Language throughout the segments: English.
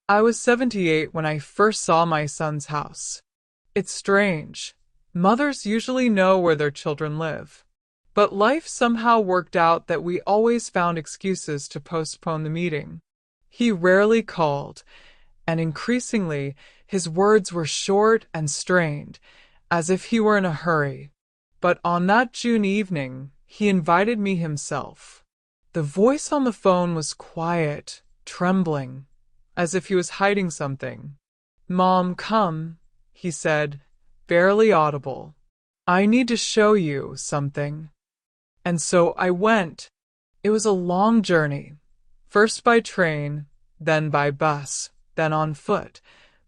I was 78 when I first saw my son's house. It's strange. Mothers usually know where their children live. But life somehow worked out that we always found excuses to postpone the meeting. He rarely called, and increasingly his words were short and strained, as if he were in a hurry. But on that June evening, he invited me himself. The voice on the phone was quiet, trembling, as if he was hiding something. "Mom, come," he said, barely audible. "I need to show you something." And so I went. It was a long journey, first by train, then by bus, then on foot,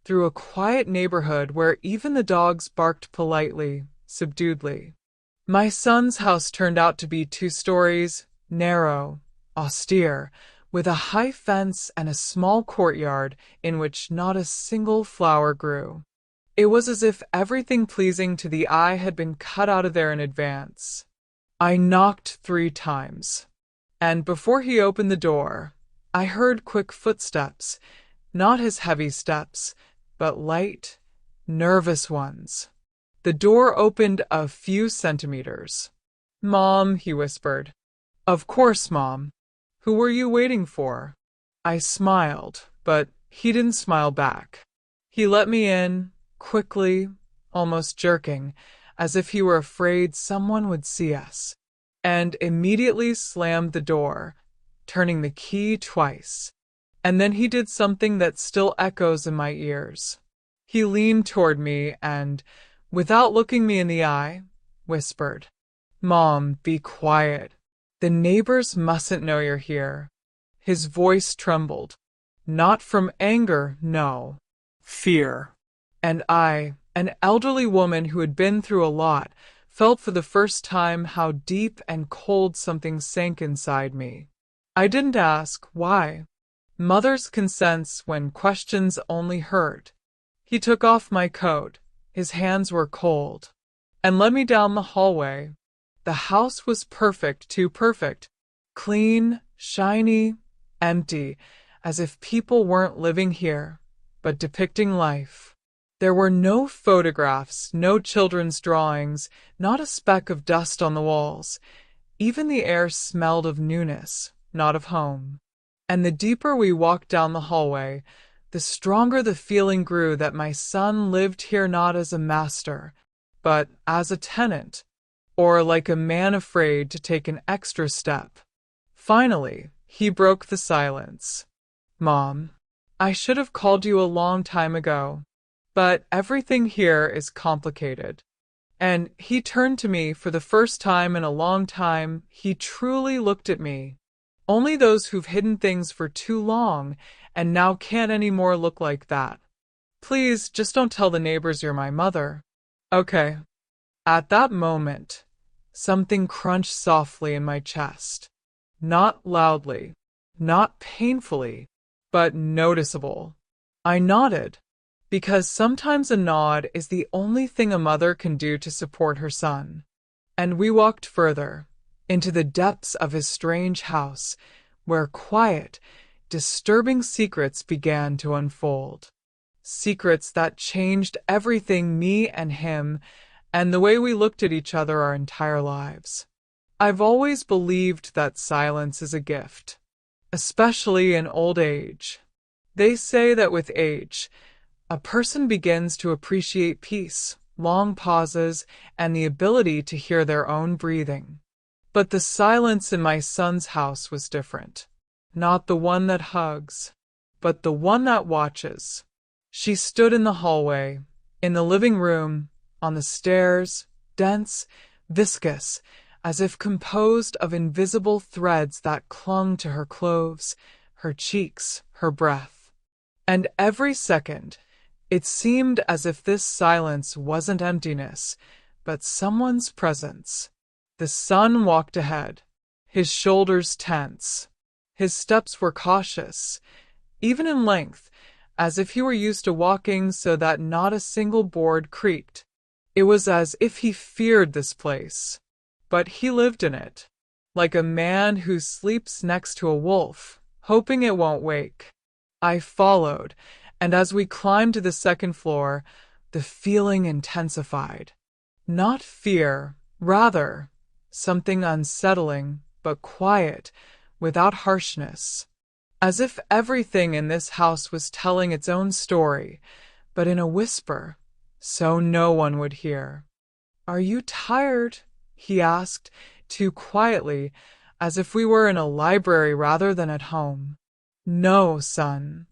through a quiet neighborhood where even the dogs barked politely, subduedly. My son's house turned out to be 2 stories, narrow, austere, with a high fence and a small courtyard in which not a single flower grew. It was as if everything pleasing to the eye had been cut out of there in advance. I knocked 3 times, and before he opened the door, I heard quick footsteps, not his heavy steps, but light, nervous ones. The door opened a few centimeters. "Mom," he whispered. "Of course, Mom. Who were you waiting for?" I smiled, but he didn't smile back. He let me in, quickly, almost jerking, as if he were afraid someone would see us, and immediately slammed the door, turning the key twice. And then he did something that still echoes in my ears. He leaned toward me and, without looking me in the eye, whispered, "Mom, be quiet. The neighbors mustn't know you're here." His voice trembled. Not from anger, no. Fear. And I, an elderly woman who had been through a lot, felt for the first time how deep and cold something sank inside me. I didn't ask why. Mothers can sense when questions only hurt. He took off my coat. His hands were cold, and led me down the hallway. The house was perfect, too perfect. Clean, shiny, empty, as if people weren't living here, but depicting life. There were no photographs, no children's drawings, not a speck of dust on the walls. Even the air smelled of newness, not of home. And the deeper we walked down the hallway, the stronger the feeling grew that my son lived here not as a master, but as a tenant, or like a man afraid to take an extra step. Finally, he broke the silence. "Mom, I should have called you a long time ago, but everything here is complicated." And he turned to me for the first time in a long time. He truly looked at me. Only those who've hidden things for too long and now can't anymore look like that. "Please, just don't tell the neighbors you're my mother." "Okay." At that moment, something crunched softly in my chest. Not loudly, not painfully, but noticeable. I nodded, because sometimes a nod is the only thing a mother can do to support her son. And we walked further, into the depths of his strange house, where quiet, disturbing secrets began to unfold. Secrets that changed everything, me and him, and the way we looked at each other our entire lives. I've always believed that silence is a gift, especially in old age. They say that with age, a person begins to appreciate peace, long pauses, and the ability to hear their own breathing. But the silence in my son's house was different. Not the one that hugs, but the one that watches. She stood in the hallway, in the living room, on the stairs, dense, viscous, as if composed of invisible threads that clung to her clothes, her cheeks, her breath. And every second, it seemed as if this silence wasn't emptiness, but someone's presence. The son walked ahead, his shoulders tense. His steps were cautious, even in length, as if he were used to walking so that not a single board creaked. It was as if he feared this place, but he lived in it, like a man who sleeps next to a wolf, hoping it won't wake. I followed, and as we climbed to the second floor, the feeling intensified. Not fear, rather, something unsettling, but quiet, without harshness. As if everything in this house was telling its own story, but in a whisper, so no one would hear. "Are you tired?" he asked, too quietly, as if we were in a library rather than at home. "No, son,"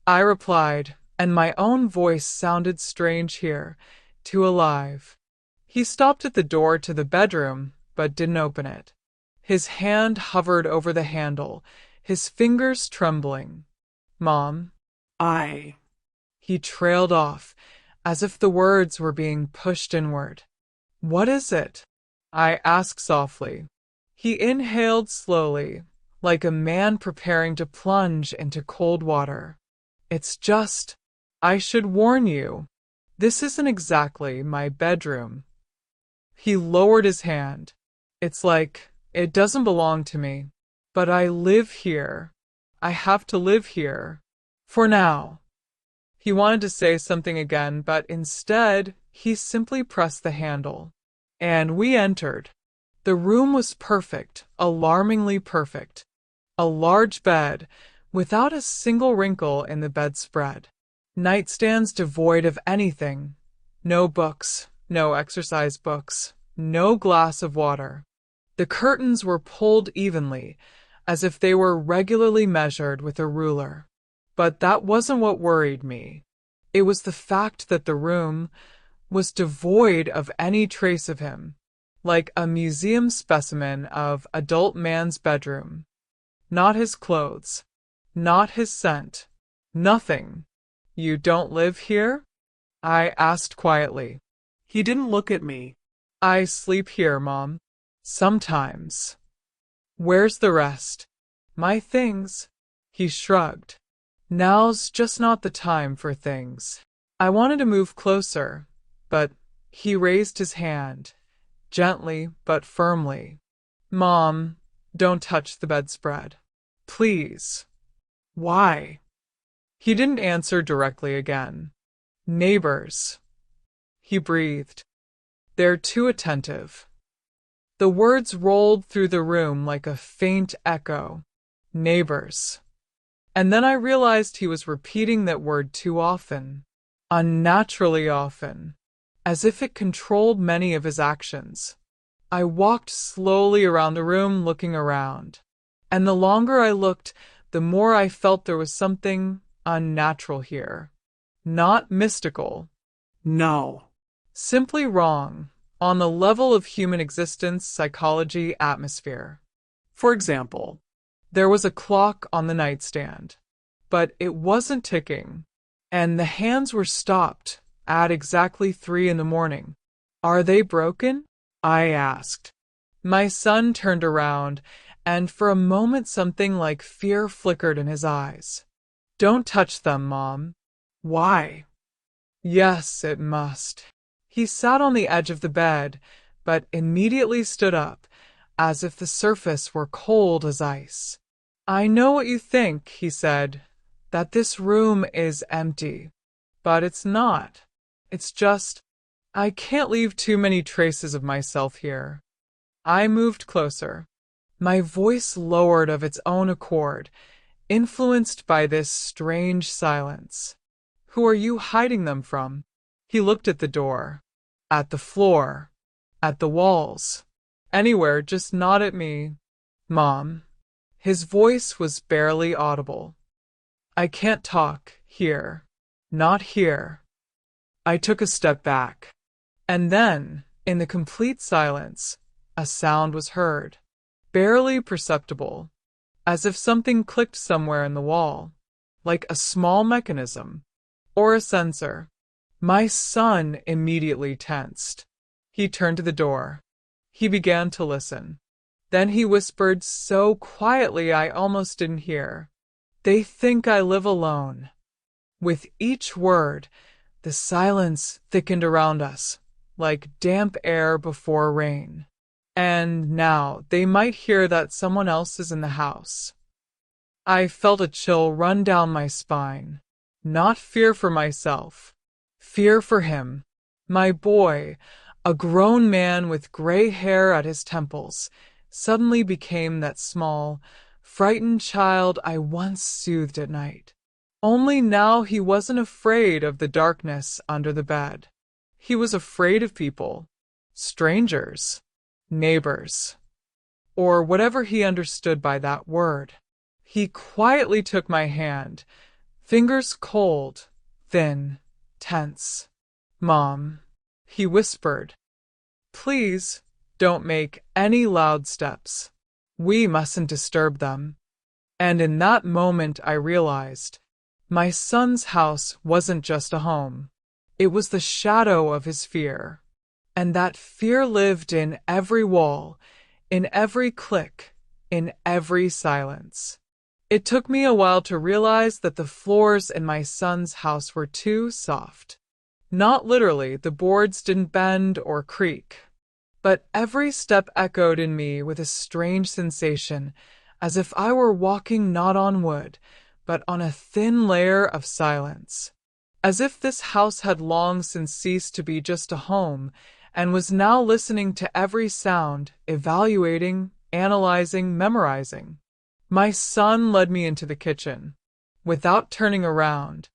I replied, and my own voice sounded strange here, too alive. He stopped at the door to the bedroom, but didn't open it. His hand hovered over the handle, his fingers trembling. "Mom, I..." He trailed off, as if the words were being pushed inward. "What is it?" I asked softly. He inhaled slowly, like a man preparing to plunge into cold water. "It's just, I should warn you, this isn't exactly my bedroom." He lowered his hand. "It's like it doesn't belong to me. But I live here. I have to live here. For now." He wanted to say something again, but instead, he simply pressed the handle. And we entered. The room was perfect, alarmingly perfect. A large bed, without a single wrinkle in the bedspread. Nightstands devoid of anything. No books, no exercise books, no glass of water. The curtains were pulled evenly, as if they were regularly measured with a ruler. But that wasn't what worried me. It was the fact that the room was devoid of any trace of him, like a museum specimen of adult man's bedroom. Not his clothes, not his scent, nothing. "You don't live here?" I asked quietly. He didn't look at me. "I sleep here, Mom. Sometimes." "Where's the rest?" "My things." He shrugged. "Now's just not the time for things." I wanted to move closer, but he raised his hand, gently but firmly. "Mom, don't touch the bedspread. Please." "Why?" He didn't answer directly again. "Neighbors," he breathed. "They're too attentive." The words rolled through the room like a faint echo. Neighbors. And then I realized he was repeating that word too often, unnaturally often, as if it controlled many of his actions. I walked slowly around the room, looking around. And the longer I looked, the more I felt there was something unnatural here. Not mystical. No. Simply wrong, on the level of human existence, psychology, atmosphere. For example, there was a clock on the nightstand, but it wasn't ticking, and the hands were stopped at exactly 3 in the morning. "Are they broken?" I asked. My son turned around, and for a moment something like fear flickered in his eyes. "Don't touch them, Mom." "Why?" "Yes, it must." He sat on the edge of the bed, but immediately stood up, as if the surface were cold as ice. "I know what you think," he said, "that this room is empty. But it's not. It's just, I can't leave too many traces of myself here." I moved closer. My voice lowered of its own accord, influenced by this strange silence. "Who are you hiding them from?" He looked at the door, at the floor, at the walls. "Anywhere, just not at me." "Mom." His voice was barely audible. "I can't talk here. Not here." I took a step back. And then, in the complete silence, a sound was heard, barely perceptible, as if something clicked somewhere in the wall, like a small mechanism, or a sensor. My son immediately tensed. He turned to the door. He began to listen. Then he whispered so quietly I almost didn't hear. "They think I live alone." With each word, the silence thickened around us, like damp air before rain. "And now they might hear that someone else is in the house." I felt a chill run down my spine. Not fear for myself. Fear for him. My boy, a grown man with gray hair at his temples, suddenly became that small, frightened child I once soothed at night. Only now he wasn't afraid of the darkness under the bed. He was afraid of people, strangers, neighbors, or whatever he understood by that word. He quietly took my hand, fingers cold, thin, tense. "Mom," he whispered, "please don't make any loud steps. We mustn't disturb them." And in that moment I realized my son's house wasn't just a home. It was the shadow of his fear. And that fear lived in every wall, in every click, in every silence. It took me a while to realize that the floors in my son's house were too soft. Not literally, the boards didn't bend or creak. But every step echoed in me with a strange sensation, as if I were walking not on wood, but on a thin layer of silence. As if this house had long since ceased to be just a home, and was now listening to every sound, evaluating, analyzing, memorizing. My son led me into the kitchen. Without turning around,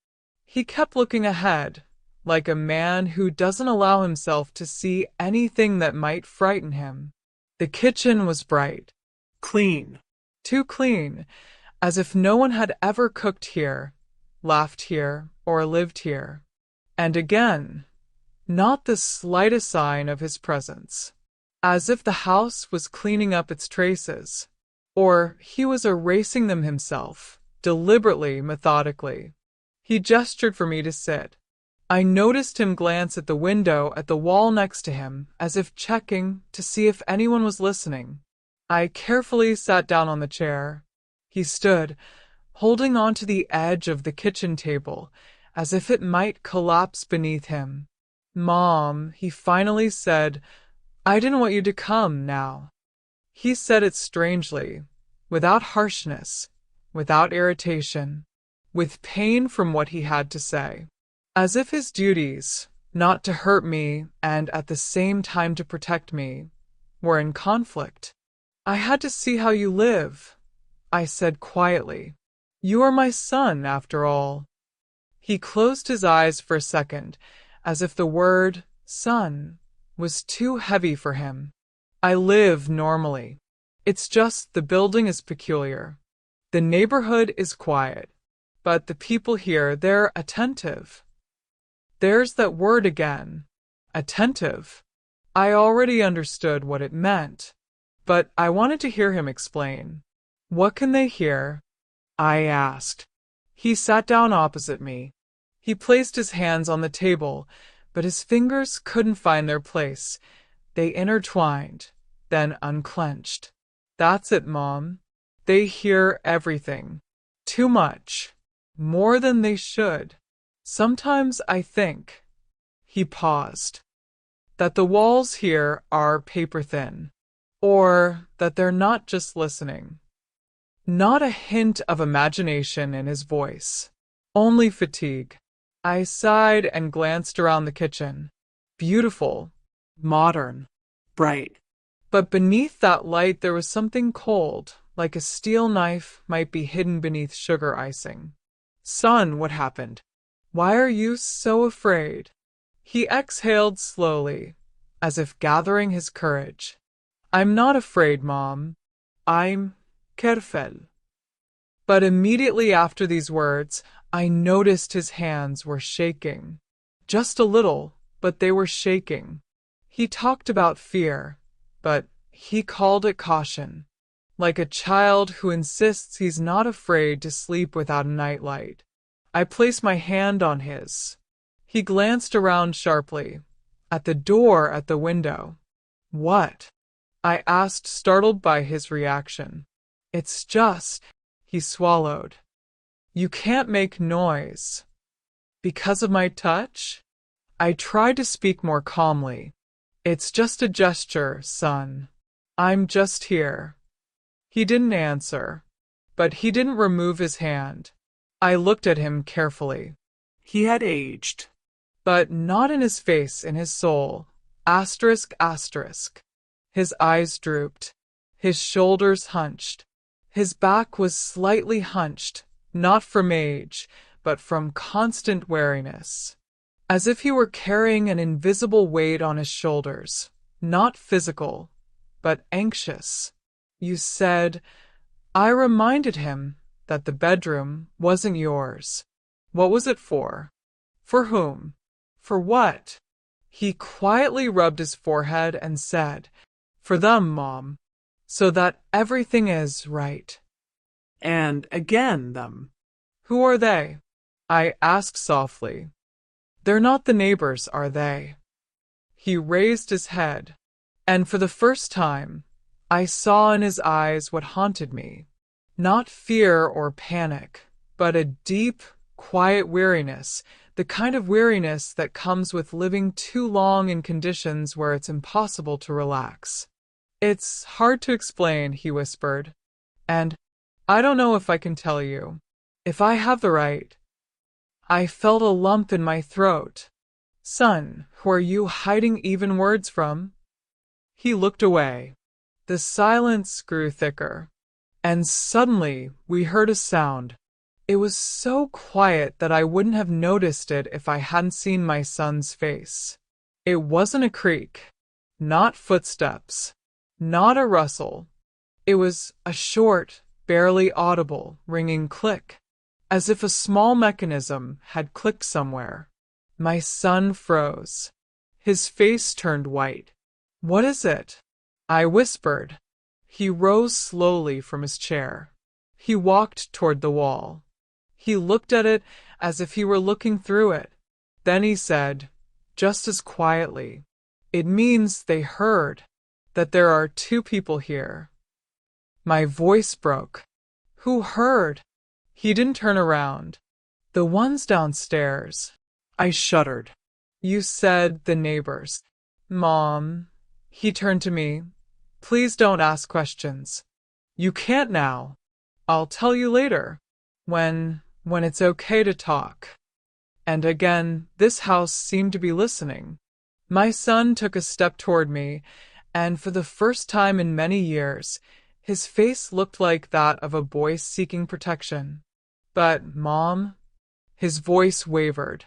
he kept looking ahead, like a man who doesn't allow himself to see anything that might frighten him. The kitchen was bright, clean, too clean, as if no one had ever cooked here, laughed here, or lived here. And again, not the slightest sign of his presence, as if the house was cleaning up its traces, or he was erasing them himself, deliberately, methodically. He gestured for me to sit. I noticed him glance at the window at the wall next to him, as if checking to see if anyone was listening. I carefully sat down on the chair. He stood, holding on to the edge of the kitchen table, as if it might collapse beneath him. "Mom," he finally said, "I didn't want you to come now." He said it strangely, without harshness, without irritation, with pain from what he had to say. As if his duties, not to hurt me and at the same time to protect me, were in conflict. "I had to see how you live," I said quietly. "You are my son, after all." He closed his eyes for a second, as if the word son was too heavy for him. "I live normally. It's just the building is peculiar. The neighborhood is quiet, but the people here, they're attentive." There's that word again, attentive. I already understood what it meant, but I wanted to hear him explain. "What can they hear?" I asked. He sat down opposite me. He placed his hands on the table, but his fingers couldn't find their place. They intertwined, then unclenched. "That's it, Mom. They hear everything. Too much. More than they should. Sometimes I think," he paused, "that the walls here are paper thin, or that they're not just listening." Not a hint of imagination in his voice, only fatigue. I sighed and glanced around the kitchen. Beautiful, modern, bright. But beneath that light there was something cold, like a steel knife might be hidden beneath sugar icing. "Son, what happened? Why are you so afraid?" He exhaled slowly, as if gathering his courage. "I'm not afraid, Mom. I'm careful." But immediately after these words, I noticed his hands were shaking. Just a little, but they were shaking. He talked about fear, but he called it caution, like a child who insists he's not afraid to sleep without a nightlight. I placed my hand on his. He glanced around sharply, at the door at the window. "What?" I asked, startled by his reaction. "It's just," he swallowed. "You can't make noise." "Because of my touch?" I tried to speak more calmly. "It's just a gesture, son. I'm just here." He didn't answer. but he didn't remove his hand. I looked at him carefully. He had aged, but not in his face, in his soul. Asterisk, asterisk. His eyes drooped. His shoulders hunched. His back was slightly hunched, not from age, but from constant weariness. As if he were carrying an invisible weight on his shoulders, not physical, but anxious. You said, I reminded him that the bedroom wasn't yours. What was it for? For whom? For what? He quietly rubbed his forehead and said, For them, Mom, so that everything is right. And again, them. Who are they? I asked softly. They're not the neighbors, are they? He raised his head, and for the first time, I saw in his eyes what haunted me. Not fear or panic, but a deep, quiet weariness, the kind of weariness that comes with living too long in conditions where it's impossible to relax. It's hard to explain, he whispered, and I don't know if I can tell you. If I have the right. I felt a lump in my throat. Son, who are you hiding even words from? He looked away. The silence grew thicker. And suddenly we heard a sound. It was so quiet that I wouldn't have noticed it if I hadn't seen my son's face. It wasn't a creak, not footsteps, not a rustle. It was a short, barely audible, ringing click, as if a small mechanism had clicked somewhere. My son froze. His face turned white. What is it? I whispered. He rose slowly from his chair. He walked toward the wall. He looked at it as if he were looking through it. Then he said, just as quietly, It means they heard, that there are two people here. My voice broke. Who heard? He didn't turn around. The ones downstairs. I shuddered. You said the neighbors. Mom. He turned to me. Please don't ask questions. You can't now. I'll tell you later. When it's okay to talk. And again, this house seemed to be listening. My son took a step toward me, and for the first time in many years, his face looked like that of a boy seeking protection. But, Mom, his voice wavered.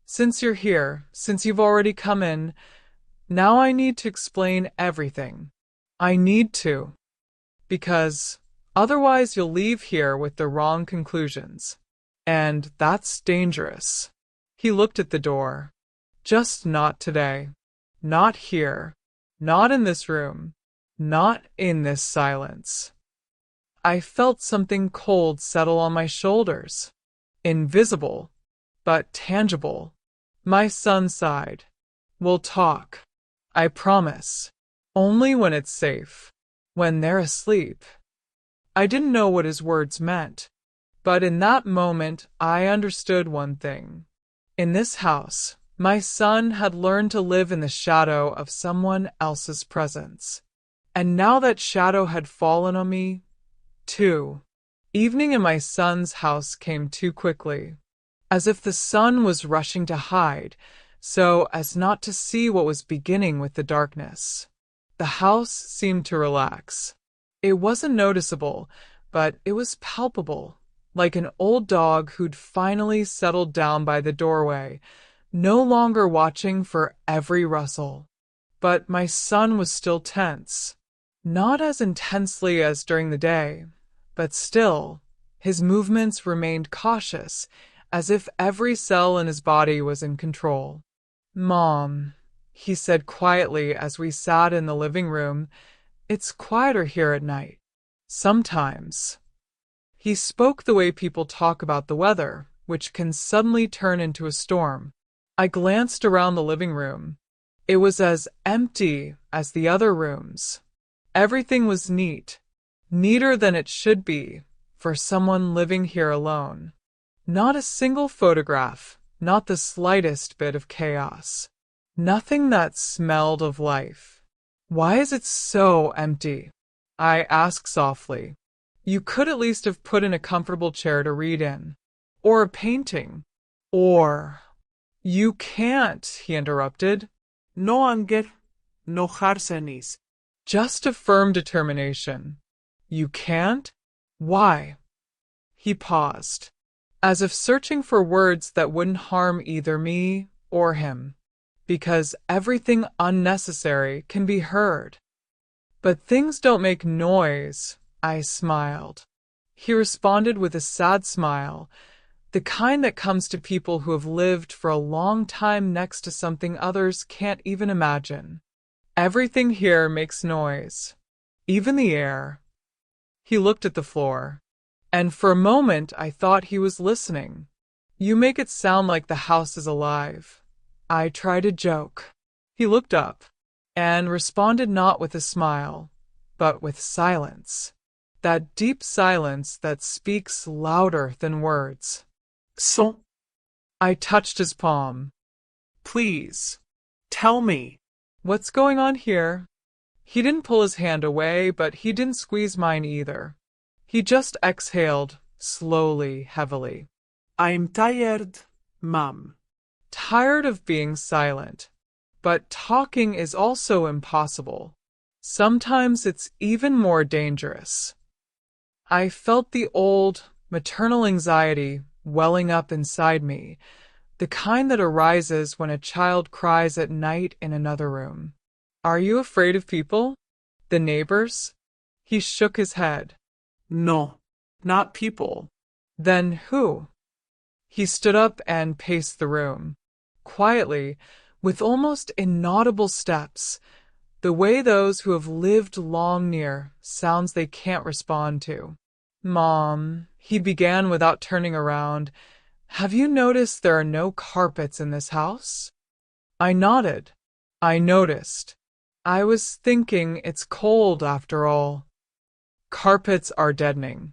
Since you're here, since you've already come in, now I need to explain everything. I need to. Because otherwise you'll leave here with the wrong conclusions. And that's dangerous. He looked at the door. Just not today. Not here. Not in this room. Not in this silence. I felt something cold settle on my shoulders. Invisible, but tangible. My son sighed. We'll talk. I promise. Only when it's safe. When they're asleep. I didn't know what his words meant. But in that moment, I understood one thing. In this house, my son had learned to live in the shadow of someone else's presence. And now that shadow had fallen on me, too. Evening in my son's house came too quickly, as if the sun was rushing to hide, so as not to see what was beginning with the darkness. The house seemed to relax. It wasn't noticeable, but it was palpable. Like an old dog who'd finally settled down by the doorway, no longer watching for every rustle. But my son was still tense. Not as intensely as during the day, but still, his movements remained cautious, as if every cell in his body was in control. Mom, he said quietly as we sat in the living room, it's quieter here at night. Sometimes. He spoke the way people talk about the weather, which can suddenly turn into a storm. I glanced around the living room. It was as empty as the other rooms. Everything was neat, neater than it should be for someone living here alone. Not a single photograph, not the slightest bit of chaos. Nothing that smelled of life. Why is it so empty? I asked softly. You could at least have put in a comfortable chair to read in. Or a painting. Or... You can't, he interrupted. No anger, no harsenis. Just a firm determination. You can't? Why? He paused, as if searching for words that wouldn't harm either me or him, because everything unnecessary can be heard. But things don't make noise, I smiled. He responded with a sad smile, the kind that comes to people who have lived for a long time next to something others can't even imagine. Everything here makes noise, even the air. He looked at the floor, and for a moment I thought he was listening. You make it sound like the house is alive. I tried to joke. He looked up, and responded not with a smile, but with silence. That deep silence that speaks louder than words. So, I touched his palm. please, tell me. What's going on here? He didn't pull his hand away, but he didn't squeeze mine either. He just exhaled, slowly, heavily. I'm tired, Mom. Tired of being silent. But talking is also impossible. Sometimes it's even more dangerous. I felt the old, maternal anxiety welling up inside me, the kind that arises when a child cries at night in another room. Are you afraid of people? The neighbors? He shook his head. No, not people. Then who? He stood up and paced the room, quietly, with almost inaudible steps, the way those who have lived long near sounds they can't respond to. Mom, he began without turning around, have you noticed there are no carpets in this house? I nodded. I noticed. I was thinking it's cold after all. Carpets are deadening.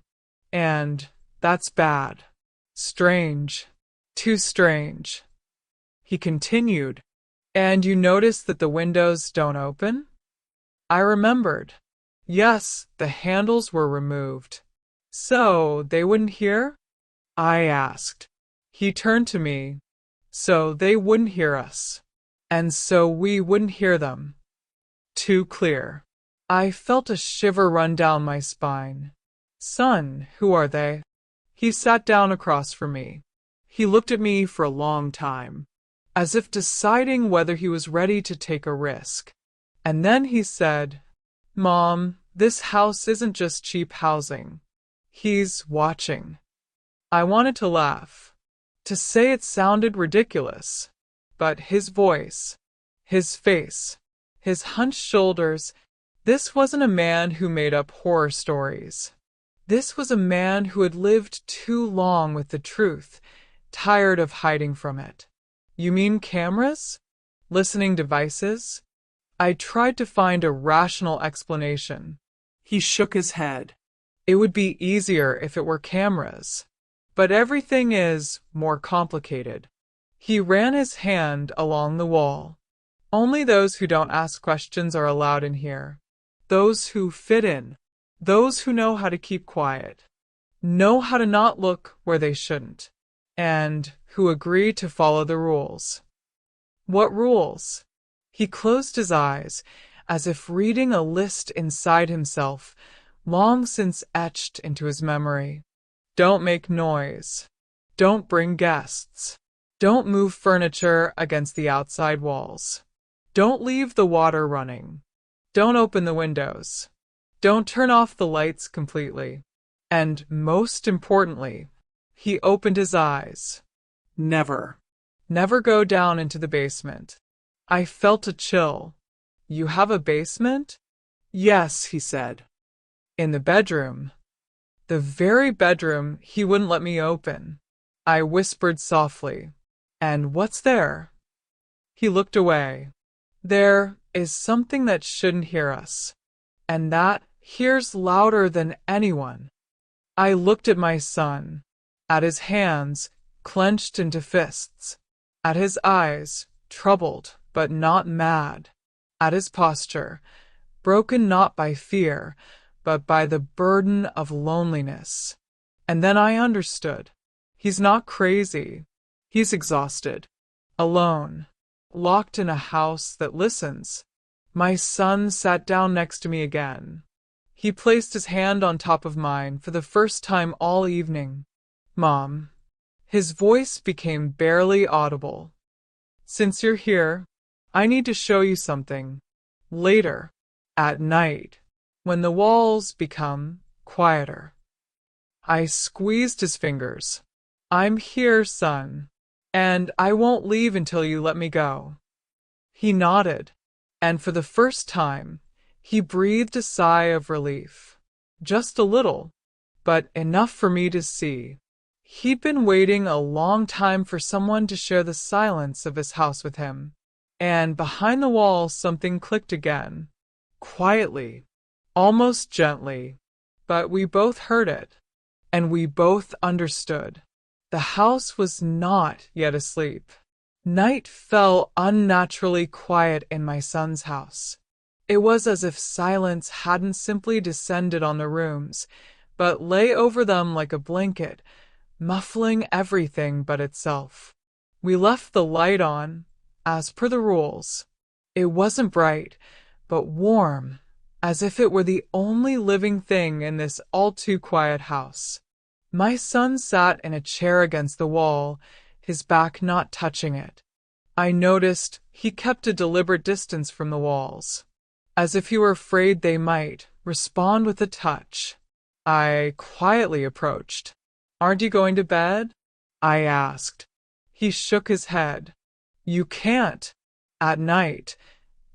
And that's bad. Strange. Too strange. He continued. And you notice that the windows don't open? I remembered. Yes, the handles were removed. So they wouldn't hear? I asked. He turned to me. So they wouldn't hear us. And so we wouldn't hear them. Too clear. I felt a shiver run down my spine. Son, who are they? He sat down across from me. He looked at me for a long time, as if deciding whether he was ready to take a risk. And then he said, Mom, this house isn't just cheap housing. He's watching. I wanted to laugh, to say it sounded ridiculous, but his voice, his face, his hunched shoulders, this wasn't a man who made up horror stories. This was a man who had lived too long with the truth, tired of hiding from it. You mean cameras? Listening devices? I tried to find a rational explanation. He shook his head. It would be easier if it were cameras. But everything is more complicated. He ran his hand along the wall. Only those who don't ask questions are allowed in here. Those who fit in. Those who know how to keep quiet. Know how to not look where they shouldn't. And who agree to follow the rules. What rules? He closed his eyes, as if reading a list inside himself, long since etched into his memory. Don't make noise. Don't bring guests. Don't move furniture against the outside walls. Don't leave the water running. Don't open the windows. Don't turn off the lights completely. And most importantly, he opened his eyes. Never. Never go down into the basement. I felt a chill. You have a basement? Yes, he said. In the bedroom. The very bedroom he wouldn't let me open. I whispered softly. And what's there? He looked away. There is something that shouldn't hear us. And that hears louder than anyone. I looked at my son, at his hands clenched into fists, at his eyes troubled but not mad, at his posture, broken not by fear, but by the burden of loneliness. And then I understood. He's not crazy. He's exhausted, alone, locked in a house that listens. My son sat down next to me again. He placed his hand on top of mine for the first time all evening. Mom. His voice became barely audible. Since you're here, I need to show you something. Later, at night, when the walls become quieter. I squeezed his fingers. I'm here, son, and I won't leave until you let me go. He nodded, and for the first time, he breathed a sigh of relief. Just a little, but enough for me to see. He'd been waiting a long time for someone to share the silence of his house with him. And behind the wall something clicked again. Quietly, almost gently, but we both heard it, and we both understood. The house was not yet asleep. Night fell unnaturally quiet in my son's house. It was as if silence hadn't simply descended on the rooms, but lay over them like a blanket, muffling everything but itself. We left the light on, as per the rules. It wasn't bright, but warm, as if it were the only living thing in this all-too-quiet house. My son sat in a chair against the wall, his back not touching it. I noticed he kept a deliberate distance from the walls, as if he were afraid they might respond with a touch. I quietly approached. "Aren't you going to bed?" I asked. He shook his head. "You can't. At night,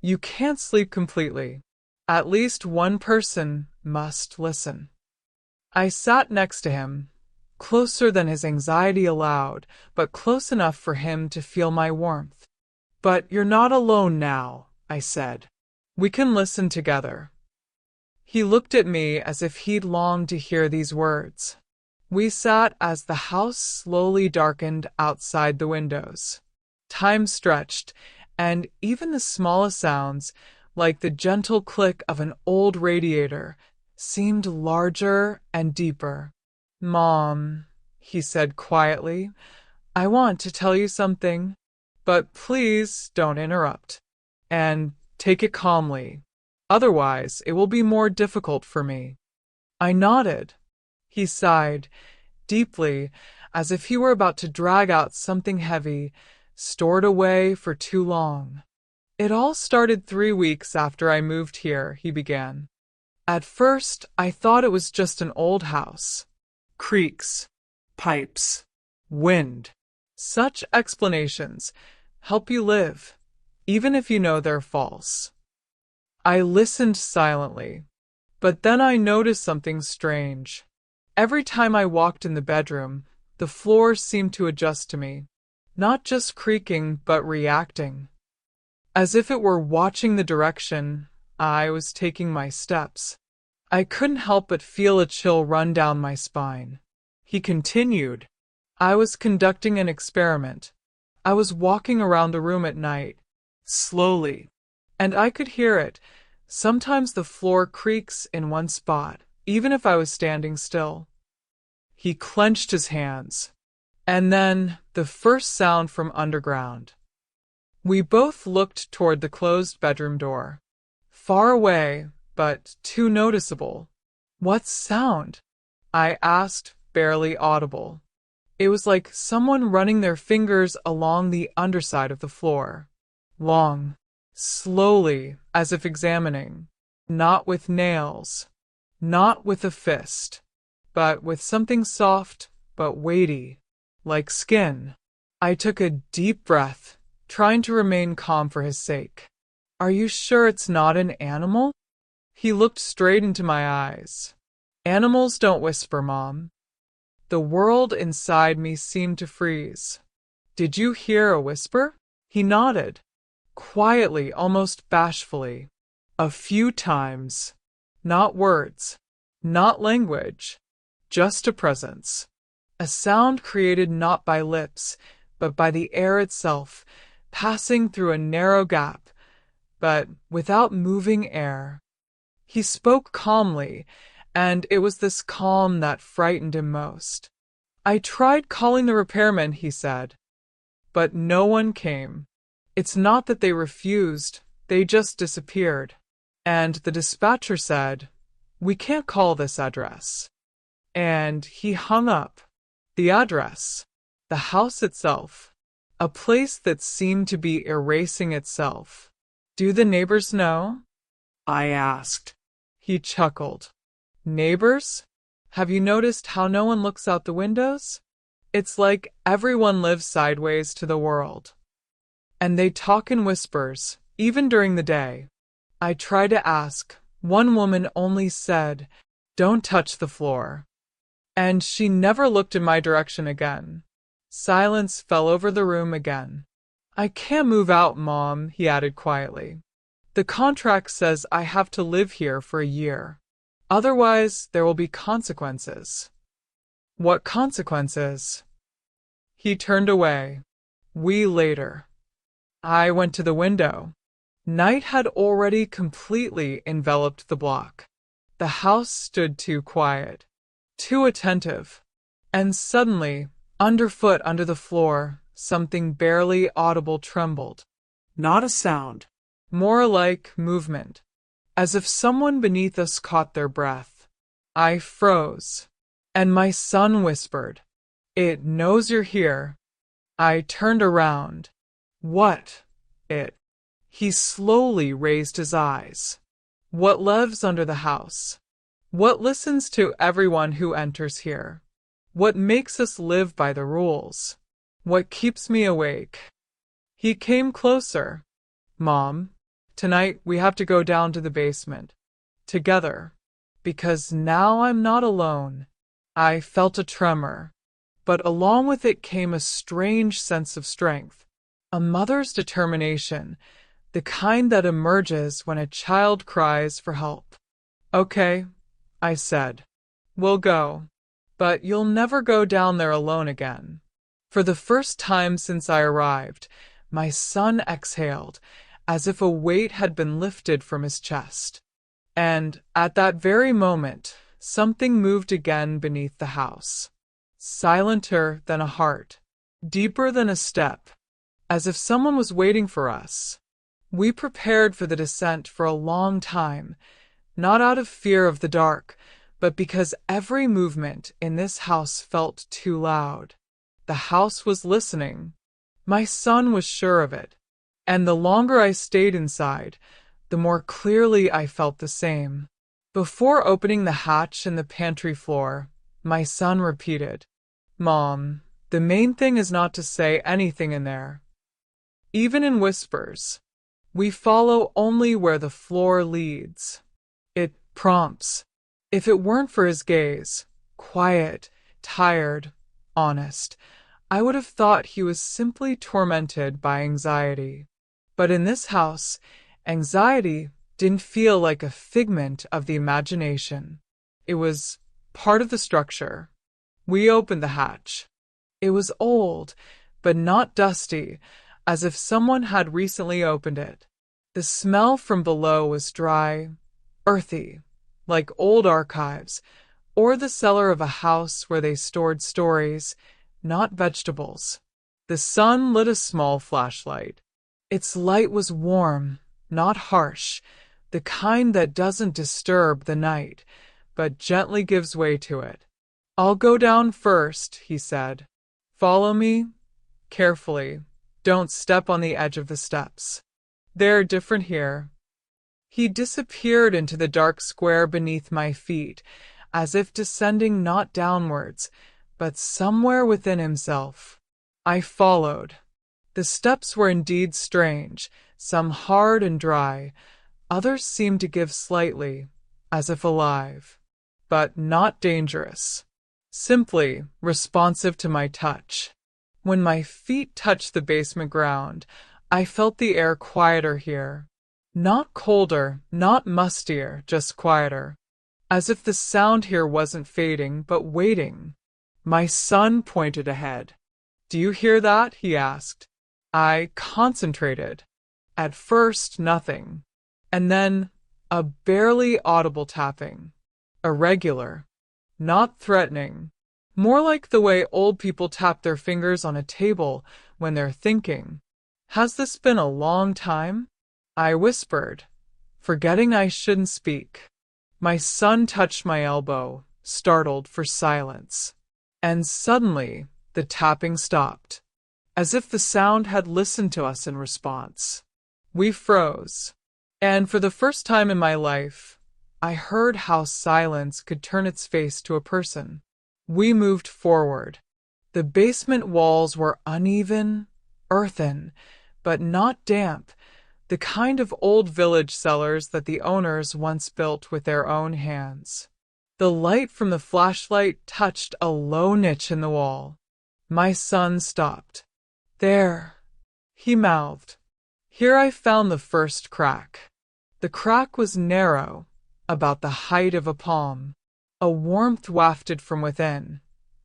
you can't sleep completely. At least one person must listen." I sat next to him, closer than his anxiety allowed, but close enough for him to feel my warmth. "But you're not alone now," I said. "We can listen together." He looked at me as if he'd longed to hear these words. We sat as the house slowly darkened outside the windows. Time stretched, and even the smallest sounds, like the gentle click of an old radiator, seemed larger and deeper. "Mom," he said quietly, "I want to tell you something, but please don't interrupt. And take it calmly. Otherwise, it will be more difficult for me." I nodded. He sighed, deeply, as if he were about to drag out something heavy, stored away for too long. "It all started 3 weeks after I moved here," he began. "At first, I thought it was just an old house. Creaks, pipes, wind. Such explanations help you live, even if you know they're false." I listened silently, but then I noticed something strange. Every time I walked in the bedroom, the floor seemed to adjust to me, not just creaking, but reacting. As if it were watching the direction I was taking my steps. I couldn't help but feel a chill run down my spine. He continued. "I was conducting an experiment. I was walking around the room at night, slowly, and I could hear it. Sometimes the floor creaks in one spot, even if I was standing still." He clenched his hands. And then the first sound from underground. We both looked toward the closed bedroom door. Far away, but too noticeable. "What sound?" I asked, barely audible. It was like someone running their fingers along the underside of the floor. Long, slowly, as if examining. Not with nails, not with a fist, but with something soft but weighty, like skin. I took a deep breath, trying to remain calm for his sake. "Are you sure it's not an animal?" He looked straight into my eyes. "Animals don't whisper, Mom." The world inside me seemed to freeze. "Did you hear a whisper?" He nodded, quietly, almost bashfully. "A few times. Not words, not language, just a presence. A sound created not by lips, but by the air itself, passing through a narrow gap, but without moving air." He spoke calmly, and it was this calm that frightened him most. I tried calling the repairman, he said, but no one came. It's not that they refused, they just disappeared. And the dispatcher said, "We can't call this address." And he hung up. The address, the house itself, a place that seemed to be erasing itself. "Do the neighbors know?" I asked. He chuckled. "Neighbors? Have you noticed how no one looks out the windows? It's like everyone lives sideways to the world. And they talk in whispers, even during the day." I tried to ask. One woman only said, "Don't touch the floor." And she never looked in my direction again. Silence fell over the room again. "I can't move out, Mom," he added quietly. "The contract says I have to live here for a year. Otherwise, there will be consequences." "What consequences?" He turned away. We later. I went to the window. Night had already completely enveloped the block. The house stood too quiet, too attentive. And suddenly, underfoot under the floor, something barely audible trembled. Not a sound. More like movement, as if someone beneath us caught their breath. I froze, and my son whispered, "It knows you're here." I turned around. What? It? He slowly raised his eyes. "What lives under the house? What listens to everyone who enters here? What makes us live by the rules? What keeps me awake?" He came closer. "Mom, tonight we have to go down to the basement. Together. Because now I'm not alone." I felt a tremor, but along with it came a strange sense of strength. A mother's determination, the kind that emerges when a child cries for help. "Okay," I said. "We'll go. But you'll never go down there alone again." For the first time since I arrived, my son exhaled, as if a weight had been lifted from his chest. And at that very moment, something moved again beneath the house. Silenter than a heart, deeper than a step, as if someone was waiting for us. We prepared for the descent for a long time, not out of fear of the dark, but because every movement in this house felt too loud. The house was listening. My son was sure of it. And the longer I stayed inside, the more clearly I felt the same. Before opening the hatch in the pantry floor, my son repeated, "Mom, the main thing is not to say anything in there. Even in whispers. We follow only where the floor leads. It prompts." If it weren't for his gaze, quiet, tired, honest, I would have thought he was simply tormented by anxiety. But in this house, anxiety didn't feel like a figment of the imagination. It was part of the structure. We opened the hatch. It was old, but not dusty, as if someone had recently opened it. The smell from below was dry, earthy, like old archives, or the cellar of a house where they stored stories, not vegetables. The sun lit a small flashlight. Its light was warm, not harsh, the kind that doesn't disturb the night, but gently gives way to it. "I'll go down first," he said. "Follow me carefully. Don't step on the edge of the steps. They're different here." He disappeared into the dark square beneath my feet, as if descending not downwards, but somewhere within himself. I followed. The steps were indeed strange, some hard and dry, others seemed to give slightly, as if alive, but not dangerous, simply responsive to my touch. When my feet touched the basement ground, I felt the air quieter here. Not colder, not mustier, just quieter. As if the sound here wasn't fading, but waiting. My son pointed ahead. "Do you hear that?" he asked. I concentrated. At first, nothing. And then A barely audible tapping. Irregular. Not threatening. More like the way old people tap their fingers on a table when they're thinking. Has this been a long time? I whispered, forgetting I shouldn't speak. My son touched my elbow, startled for silence. And suddenly, the tapping stopped, as if the sound had listened to us in response. We froze, and for the first time in my life, I heard how silence could turn its face to a person. We moved forward. The basement walls were uneven, earthen, but not damp, the kind of old village cellars that the owners once built with their own hands. The light from the flashlight touched a low niche in the wall. My son stopped. There, he mouthed. Here I found the first crack. The crack was narrow, about the height of a palm. A warmth wafted from within.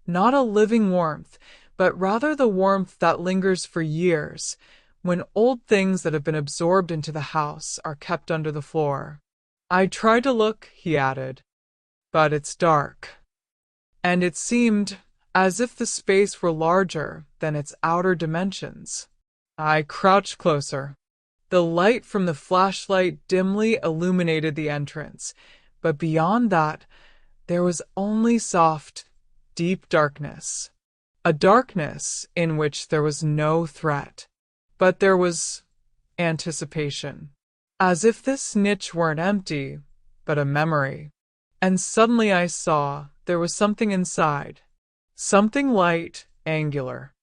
Not a living warmth, but rather the warmth that lingers for years, when old things that have been absorbed into the house are kept under the floor. I tried to look, he added, but it's dark. And it seemed as if the space were larger than its outer dimensions. I crouched closer. The light from the flashlight dimly illuminated the entrance, but beyond that, there was only soft, deep darkness. A darkness in which there was no threat. But there was anticipation, as if this niche weren't empty, but a memory. And suddenly I saw there was something inside, something light, angular.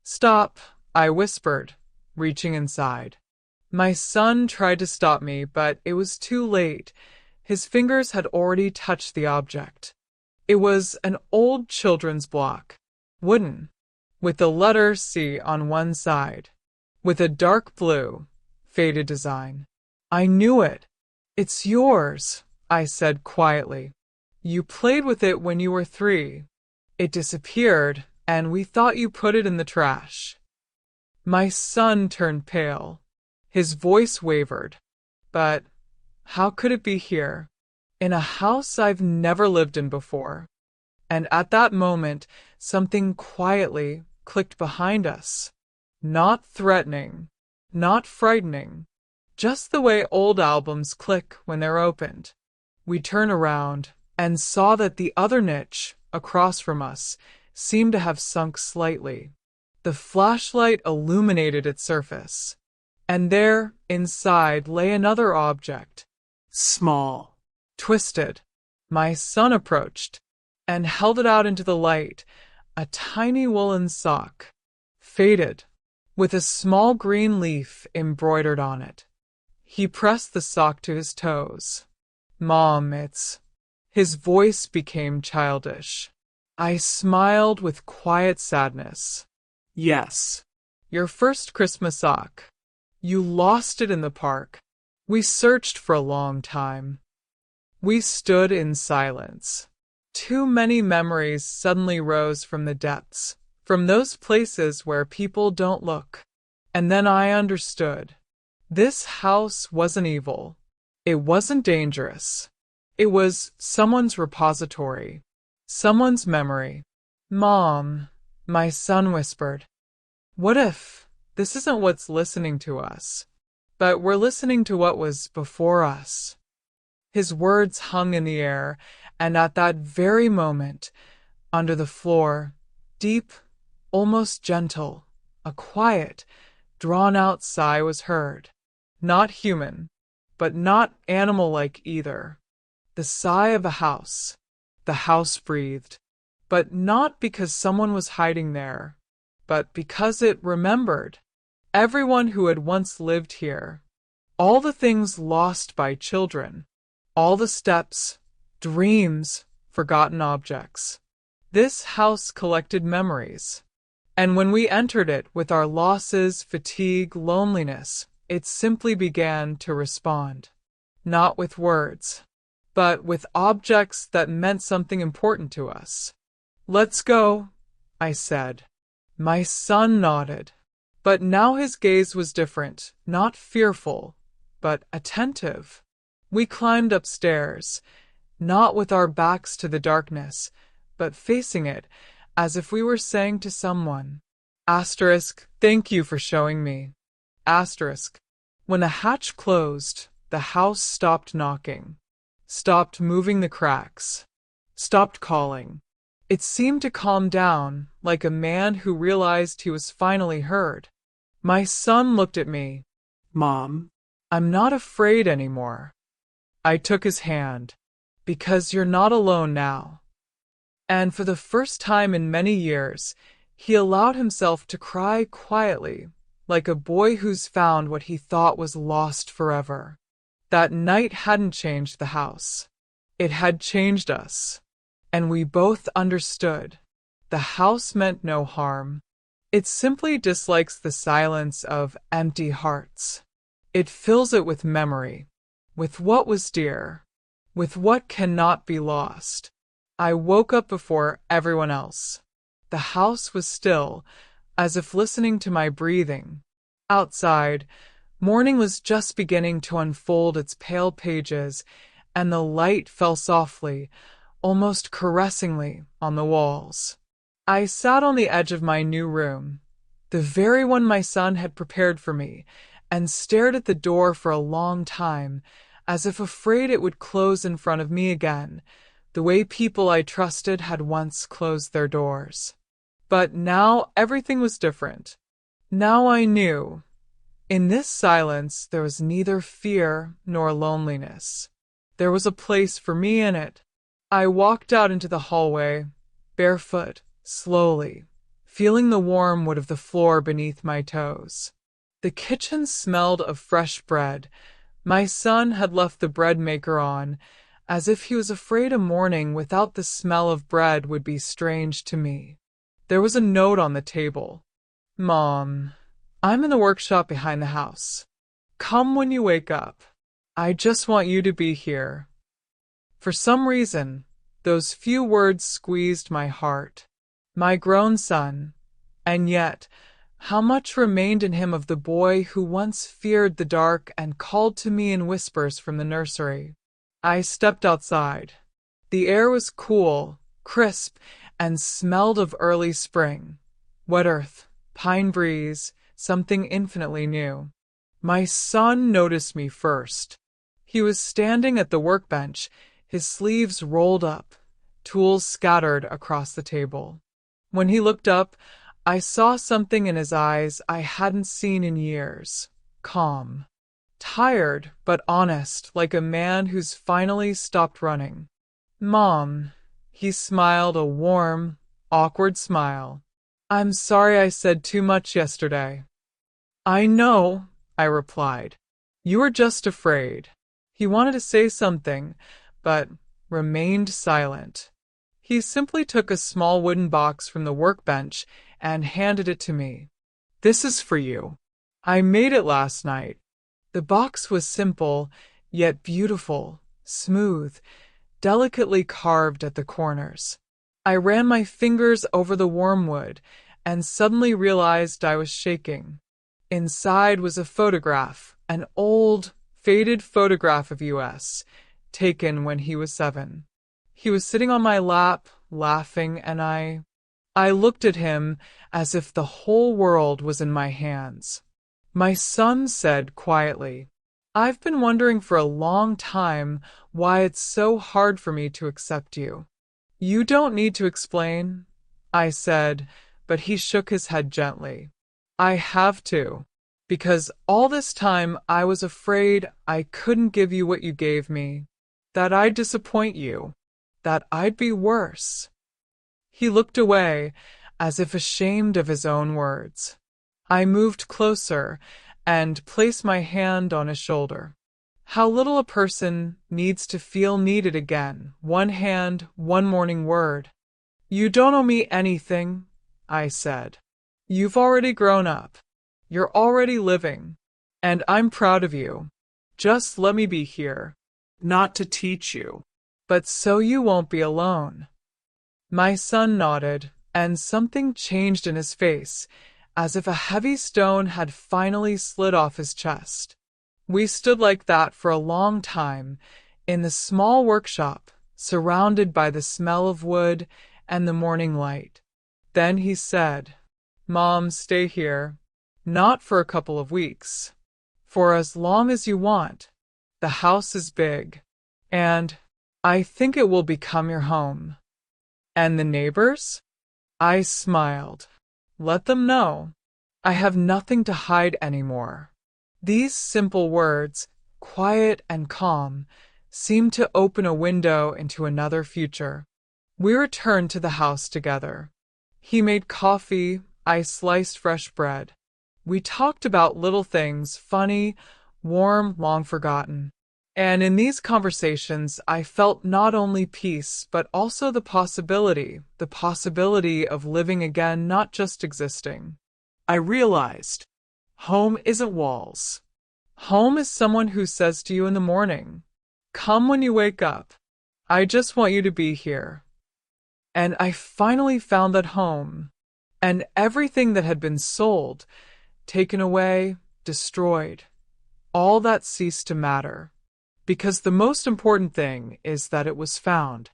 Stop, I whispered, reaching inside. My son tried to stop me, but it was too late. His fingers had already touched the object. It was an old children's block, wooden, with the letter C on one side, with a dark blue, faded design. I knew it. It's yours, I said quietly. You played with it when you were 3. It disappeared, and we thought you put it in the trash. My son turned pale. His voice wavered. But how could it be here, in a house I've never lived in before? And at that moment, something quietly clicked behind us. Not threatening, not frightening, just the way old albums click when they're opened. We turned around and saw that the other niche, across from us, seemed to have sunk slightly. The flashlight illuminated its surface, and there, inside, lay another object. Small. Twisted. My son approached and held it out into the light, a tiny woolen sock, faded, with a small green leaf embroidered on it. He pressed the sock to his toes. Mom, it's... His voice became childish. I smiled with quiet sadness. Yes. Your first Christmas sock. You lost it in the park. We searched for a long time. We stood in silence. Too many memories suddenly rose from the depths, from those places where people don't look. And then I understood. This house wasn't evil. It wasn't dangerous. It was someone's repository, someone's memory. Mom, my son whispered, what if this isn't what's listening to us, but we're listening to what was before us? His words hung in the air, and at that very moment, under the floor, deep, almost gentle, a quiet, drawn-out sigh was heard. Not human, but not animal-like either. The sigh of a house. The house breathed, but not because someone was hiding there, but because it remembered. Everyone who had once lived here. All the things lost by children. All the steps, dreams, forgotten objects. This house collected memories. And when we entered it with our losses, fatigue, loneliness, it simply began to respond. Not with words, but with objects that meant something important to us. Let's go, I said. My son nodded, but now his gaze was different, not fearful, but attentive. We climbed upstairs, not with our backs to the darkness, but facing it, as if we were saying to someone, Asterisk, thank you for showing me. Asterisk. When the hatch closed, the house stopped knocking, stopped moving the cracks, stopped calling. It seemed to calm down, like a man who realized he was finally heard. My son looked at me. Mom, I'm not afraid anymore. I took his hand. Because you're not alone now. And for the first time in many years, he allowed himself to cry quietly, like a boy who's found what he thought was lost forever. That night hadn't changed the house. It had changed us. And we both understood. The house meant no harm. It simply dislikes the silence of empty hearts. It fills it with memory, with what was dear, with what cannot be lost. I woke up before everyone else. The house was still, as if listening to my breathing. Outside, morning was just beginning to unfold its pale pages, and the light fell softly, almost caressingly, on the walls. I sat on the edge of my new room, the very one my son had prepared for me, and stared at the door for a long time, as if afraid it would close in front of me again, the way people I trusted had once closed their doors. But now everything was different. Now I knew. In this silence there was neither fear nor loneliness. There was a place for me in it. I walked out into the hallway, barefoot, slowly, feeling the warm wood of the floor beneath my toes. The kitchen smelled of fresh bread. My son had left the bread maker on, as if he was afraid a morning without the smell of bread would be strange to me. There was a note on the table. Mom, I'm in the workshop behind the house. Come when you wake up. I just want you to be here. For some reason, those few words squeezed my heart. My grown son, and yet, how much remained in him of the boy who once feared the dark and called to me in whispers from the nursery. I stepped outside. The air was cool, crisp, and smelled of early spring. Wet earth, pine breeze, something infinitely new. My son noticed me first. He was standing at the workbench, his sleeves rolled up, tools scattered across the table. When he looked up, I saw something in his eyes I hadn't seen in years. Calm. Tired, but honest, like a man who's finally stopped running. Mom, he smiled a warm, awkward smile. I'm sorry I said too much yesterday. I know, I replied. You were just afraid. He wanted to say something, but remained silent. He simply took a small wooden box from the workbench and handed it to me. This is for you. I made it last night. The box was simple, yet beautiful, smooth, delicately carved at the corners. I ran my fingers over the wormwood and suddenly realized I was shaking. Inside was a photograph, an old, faded photograph of us, taken when he was 7. He was sitting on my lap, laughing, and I looked at him as if the whole world was in my hands. My son said quietly, I've been wondering for a long time why it's so hard for me to accept you. You don't need to explain, I said, but he shook his head gently. I have to, because all this time I was afraid I couldn't give you what you gave me, that I'd disappoint you, that I'd be worse. He looked away, as if ashamed of his own words. I moved closer and placed my hand on his shoulder. How little a person needs to feel needed again, one hand, one morning word. You don't owe me anything, I said. You've already grown up. You're already living. And I'm proud of you. Just let me be here. not to teach you. But so you won't be alone. My son nodded, and something changed in his face, as if a heavy stone had finally slid off his chest. We stood like that for a long time in the small workshop, surrounded by the smell of wood and the morning light. Then he said, "Mom, stay here. Not for a couple of weeks. For as long as you want. The house is big. And I think it will become your home." "And the neighbors?" I smiled. "Let them know. I have nothing to hide anymore." These simple words, quiet and calm, seemed to open a window into another future. We returned to the house together. He made coffee, I sliced fresh bread. We talked about little things, funny, warm, long forgotten. And in these conversations, I felt not only peace, but also the possibility of living again, not just existing. I realized home isn't walls. Home is someone who says to you in the morning, "Come when you wake up. I just want you to be here." And I finally found that home, and everything that had been sold, taken away, destroyed, all that ceased to matter, because the most important thing is that it was found.